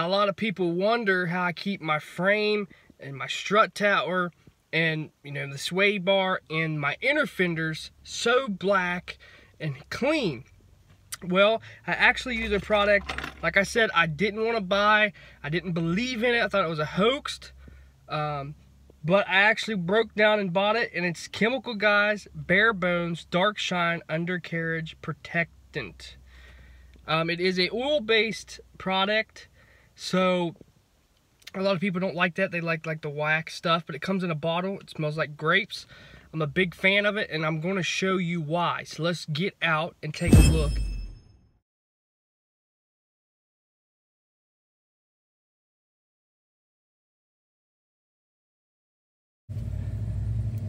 lot of people wonder how I keep my frame and my strut tower and, you know, the sway bar and my inner fenders so black and clean. Well, I actually use a product, like I said, I didn't want to buy. I didn't believe in it. I thought it was a hoax. But I actually broke down and bought it, and it's Chemical Guys Bare Bones Dark Shine Undercarriage Protectant. It is a oil-based product, so a lot of people don't like that. They like the wax stuff, but it comes in a bottle. It smells like grapes. I'm a big fan of it, and I'm going to show you why. So let's get out and take a look.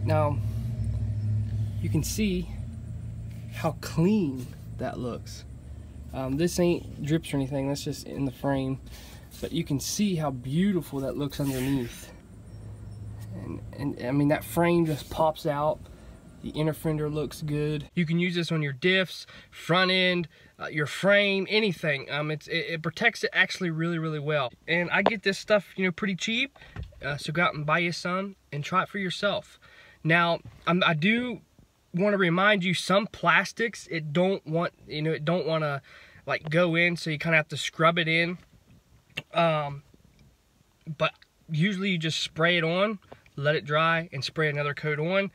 Now, you can see how clean that looks. This ain't drips or anything, that's just in the frame. But you can see how beautiful that looks underneath. And I mean, that frame just pops out. The inner fender looks good. You can use this on your diffs, front end, your frame, anything. It protects it actually really well. And I get this stuff, you know, pretty cheap. So go out and buy you some and try it for yourself. Now, I do want to remind you, some plastics, it don't want to like go in, so you kind of have to scrub it in. But usually you just spray it on, let it dry, and spray another coat on,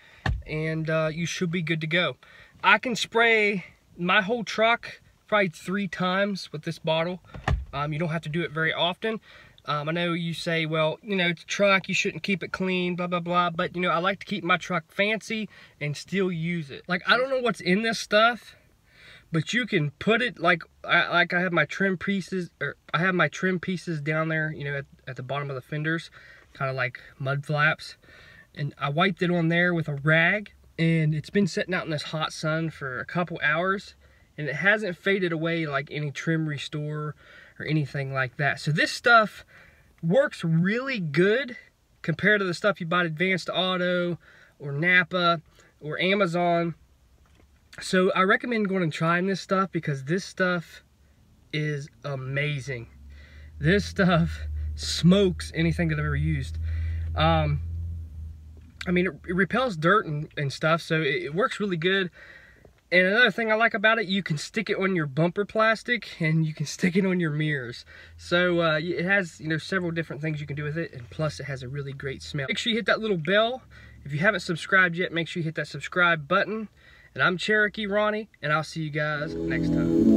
and you should be good to go. I can spray my whole truck probably 3 times with this bottle. You don't have to do it very often. I know you say, well, you know, it's a truck, you shouldn't keep it clean, blah, blah, blah. But, you know, I like to keep my truck fancy and still use it. Like, I don't know what's in this stuff, but you can put it, like I have my trim pieces, or I have my trim pieces down there, you know, at the bottom of the fenders, kind of like mud flaps. And I wiped it on there with a rag, and it's been sitting out in this hot sun for a couple hours, and it hasn't faded away like any trim restore or anything like that. So this stuff works really good compared to the stuff you buy at Advanced Auto or Napa or Amazon. So I recommend going and trying this stuff, because this stuff is amazing. This stuff smokes anything that I've ever used. I mean, it repels dirt and stuff, so it works really good. And another thing I like about it, you can stick it on your bumper plastic, and you can stick it on your mirrors. So it has, you know, several different things you can do with it, and plus it has a really great smell. Make sure you hit that little bell. If you haven't subscribed yet, make sure you hit that subscribe button. And I'm Cherokee Ronnie, and I'll see you guys next time.